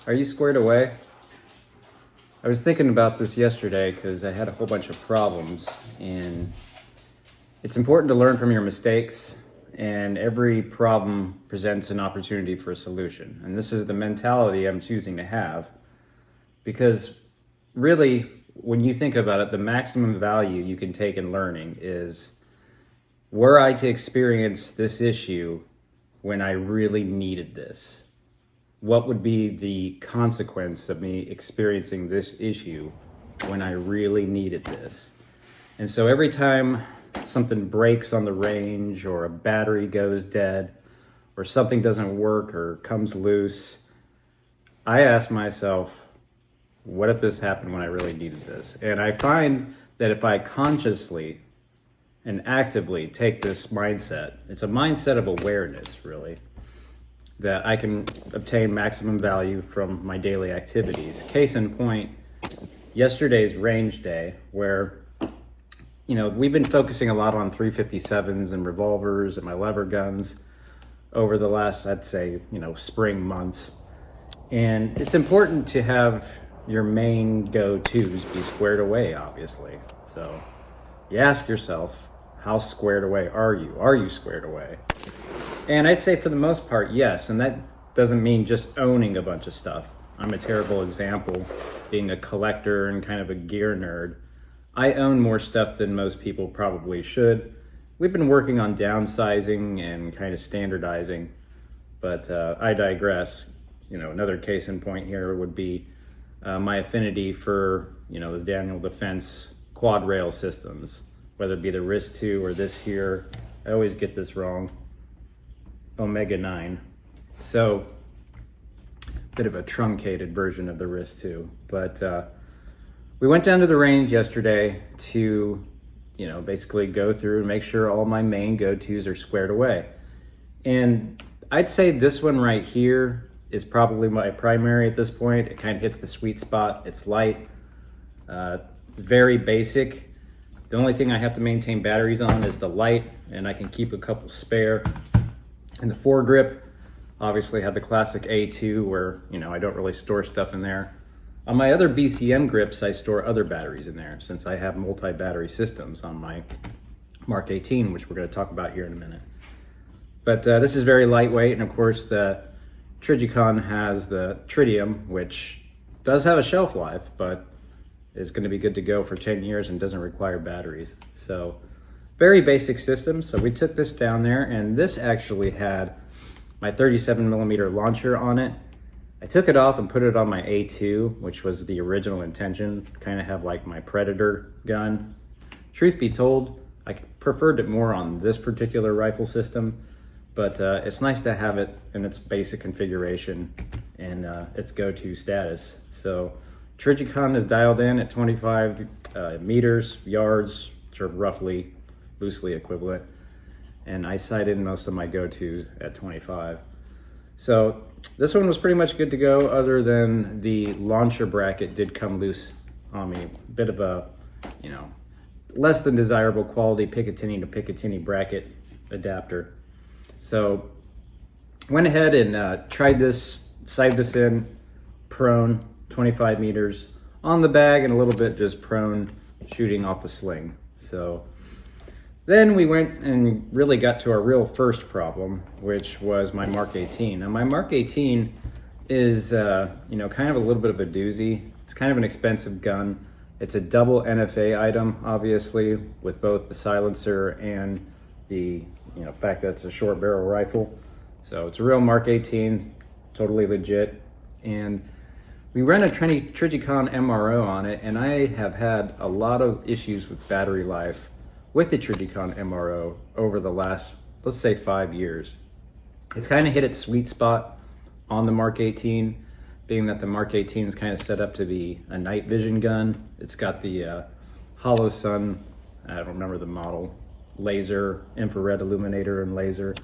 Are you squared away? I was thinking about this yesterday because I had a whole bunch of problems, and it's important to learn from your mistakes, and every problem presents an opportunity for a solution. And this is the mentality I'm choosing to have, because really, when you think about it, the maximum value you can take in learning is, were I to experience this issue when I really needed this, what would be the consequence of me experiencing this issue when I really needed this? And so every time something breaks on the range, or a battery goes dead, or something doesn't work or comes loose, I ask myself, what if this happened when I really needed this? And I find that if I consciously and actively take this mindset, it's a mindset of awareness, really, that I can obtain maximum value from my daily activities. Case in point, yesterday's range day, where we've been focusing a lot on 357s and revolvers and my lever guns over the last, I'd say, spring months. And it's important to have your main go-tos be squared away, obviously. So you ask yourself, how squared away are you? Are you squared away? And I'd say for the most part, yes. And that doesn't mean just owning a bunch of stuff. I'm a terrible example, being a collector and kind of a gear nerd. I own more stuff than most people probably should. We've been working on downsizing and kind of standardizing, but I digress. Another case in point here would be my affinity for, the Daniel Defense quad rail systems, whether it be the RIS-2 or this here. I always get this wrong. Omega 9. So, bit of a truncated version of the RIS-2. But we went down to the range yesterday to, basically go through and make sure all my main go-tos are squared away. And I'd say this one right here is probably my primary at this point. It kind of hits the sweet spot. It's light, very basic. The only thing I have to maintain batteries on is the light, and I can keep a couple spare. And the foregrip, obviously have the classic A2 where, I don't really store stuff in there. On my other BCM grips, I store other batteries in there, since I have multi-battery systems on my Mk18, which we're going to talk about here in a minute. But this is very lightweight, and of course the Trigicon has the tritium, which does have a shelf life, but is going to be good to go for 10 years and doesn't require batteries. So very basic system. So we took this down there, and this actually had my 37mm launcher on it. I took it off and put it on my A2, which was the original intention, kind of have like my Predator gun. Truth be told, I preferred it more on this particular rifle system, but it's nice to have it in its basic configuration and its go-to status. So Trigicon is dialed in at 25 meters, yards, which are roughly loosely equivalent, and I sight in most of my go-tos at 25. So this one was pretty much good to go, other than the launcher bracket did come loose on me. Bit of a, less than desirable quality Picatinny to Picatinny bracket adapter. So went ahead and tried this, sighted this in prone, 25 meters on the bag, and a little bit just prone shooting off the sling. So then we went and really got to our real first problem, which was my Mk18. Now my Mk18 is, kind of a little bit of a doozy. It's kind of an expensive gun. It's a double NFA item, obviously, with both the silencer and the, fact that it's a short barrel rifle. So it's a real Mk18, totally legit. And we ran a Trigicon MRO on it, and I have had a lot of issues with battery life with the Trigicon MRO over the last, let's say, 5 years. It's kind of hit its sweet spot on the Mk18, being that the Mk18 is kind of set up to be a night vision gun. It's got the Hollow Sun, I don't remember the model, laser, infrared illuminator and laser.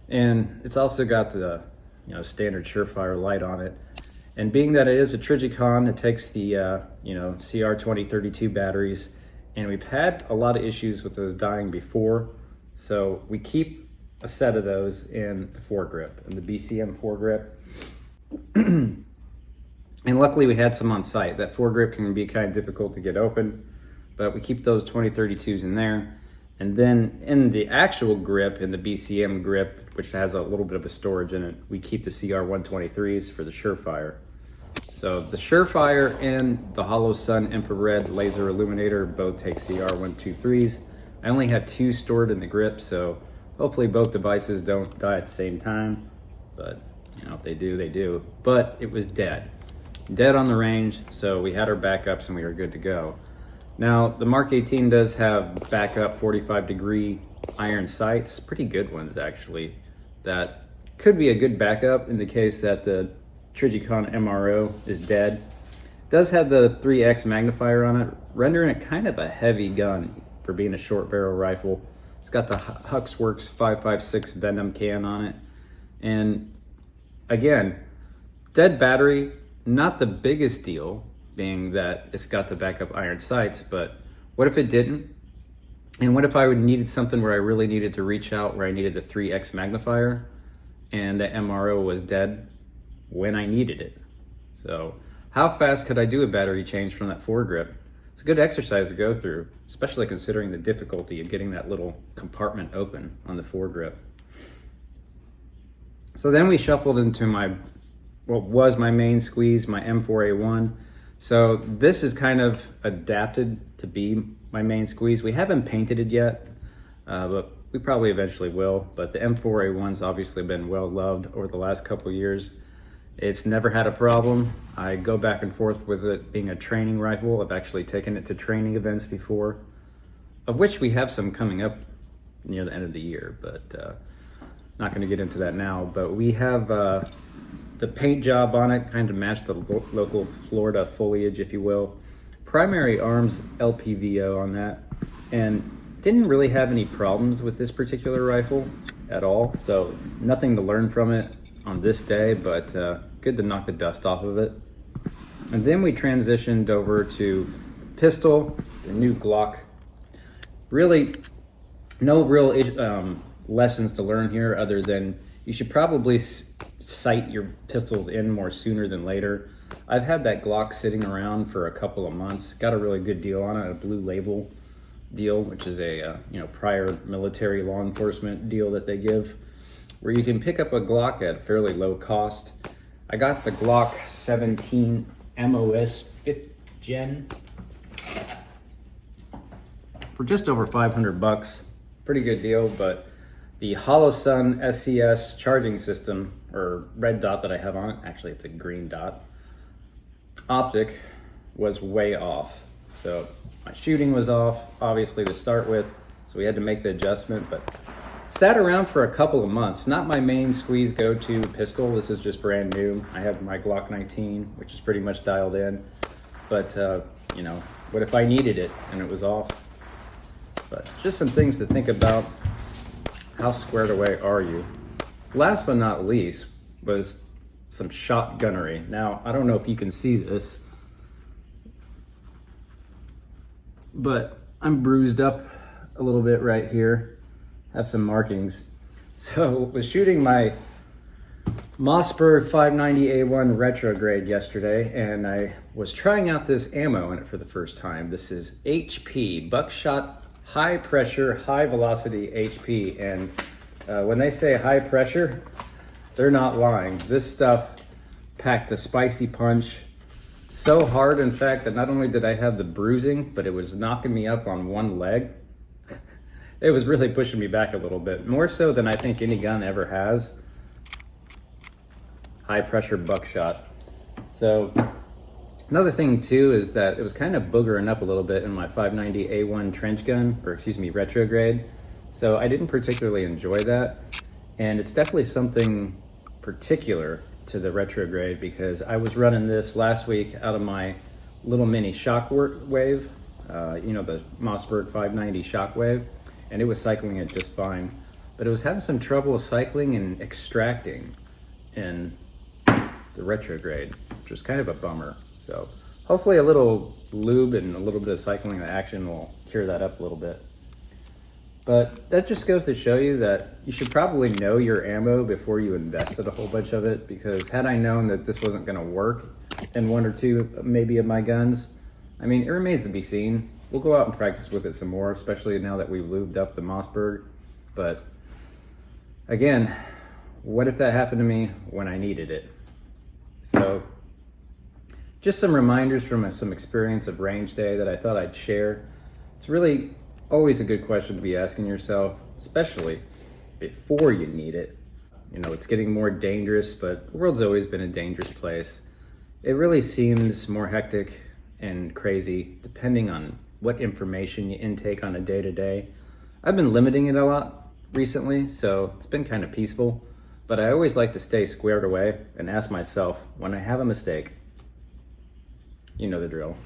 And it's also got the standard Surefire light on it. And being that it is a Trigicon, it takes the CR2032 batteries, and we've had a lot of issues with those dying before. So we keep a set of those in the foregrip, in the BCM foregrip. And luckily we had some on site. That foregrip can be kind of difficult to get open, but we keep those 2032s in there. And then in the actual grip, in the BCM grip, which has a little bit of a storage in it, we keep the CR123s for the Surefire. So the Surefire and the Hollow Sun infrared laser illuminator both take CR123s. I only have 2 stored in the grip, so hopefully both devices don't die at the same time. But you know, if they do, they do. But it was dead on the range, so we had our backups and we were good to go. Now, the Mk18 does have backup 45-degree iron sights, pretty good ones actually, that could be a good backup in the case that the Trigicon MRO is dead. It does have the 3x magnifier on it, rendering it kind of a heavy gun for being a short barrel rifle. It's got the Huxworks 5.56 Venom can on it. And again, dead battery, not the biggest deal, being that it's got the backup iron sights, but what if it didn't? And what if I needed something where I really needed to reach out, where I needed a 3x magnifier and the MRO was dead when I needed it? So how fast could I do a battery change from that foregrip? It's a good exercise to go through, especially considering the difficulty of getting that little compartment open on the foregrip. So then we shuffled into what was my main squeeze, my M4A1. So this is kind of adapted to be my main squeeze. We haven't painted it yet, but we probably eventually will. But the M4A1's obviously been well loved over the last couple of years. It's never had a problem. I go back and forth with it being a training rifle. I've actually taken it to training events before, of which we have some coming up near the end of the year, but not gonna get into that now. But we have the paint job on it kind of matched the local Florida foliage, if you will. Primary arms LPVO on that, and didn't really have any problems with this particular rifle at all. So nothing to learn from it on this day, but good to knock the dust off of it. And then we transitioned over to pistol, the new Glock. Really, no real lessons to learn here other than you should probably sight your pistols in more sooner than later. I've had that Glock sitting around for a couple of months. Got a really good deal on it, a Blue Label deal, which is a prior military law enforcement deal that they give, where you can pick up a Glock at fairly low cost. I got the Glock 17 MOS 5th Gen for just over 500 bucks. Pretty good deal, but the Hollow Sun SCS charging system, or red dot that I have on it, actually it's a green dot, optic was way off. So my shooting was off, obviously, to start with, so we had to make the adjustment, but sat around for a couple of months. Not my main squeeze go-to pistol, this is just brand new. I have my Glock 19, which is pretty much dialed in, but what if I needed it and it was off? But just some things to think about. How squared away are you? Last but not least was some shotgunnery. Now, I don't know if you can see this, but I'm bruised up a little bit right here. Have some markings. So was shooting my Mossberg 590A1 retrograde yesterday, and I was trying out this ammo in it for the first time. This is HP, buckshot high pressure, high velocity HP. And when they say high pressure, they're not lying. This stuff packed a spicy punch so hard, in fact, that not only did I have the bruising, but it was knocking me up on one leg. It was really pushing me back a little bit, more so than I think any gun ever has. High pressure buckshot. So another thing too is that it was kind of boogering up a little bit in my 590A1 trench gun, or excuse me, retrograde. So I didn't particularly enjoy that. And it's definitely something particular to the retrograde, because I was running this last week out of my little mini shockwave, the Mossberg 590 shockwave, and it was cycling it just fine. But it was having some trouble cycling and extracting in the retrograde, which was kind of a bummer. So hopefully a little lube and a little bit of cycling action will cure that up a little bit. But that just goes to show you that you should probably know your ammo before you invested a whole bunch of it, because had I known that this wasn't going to work and one or two maybe of my guns. I mean, it remains to be seen. We'll go out and practice with it some more, especially now that we've lubed up the Mossberg. But again, what if that happened to me when I needed it? So just some reminders from some experience of range day that I thought I'd share. It's really always a good question to be asking yourself, especially before you need it. You know, it's getting more dangerous, but the world's always been a dangerous place. It really seems more hectic and crazy depending on what information you intake on a day-to-day. I've been limiting it a lot recently, so it's been kind of peaceful, but I always like to stay squared away and ask myself when I have a mistake, you know the drill.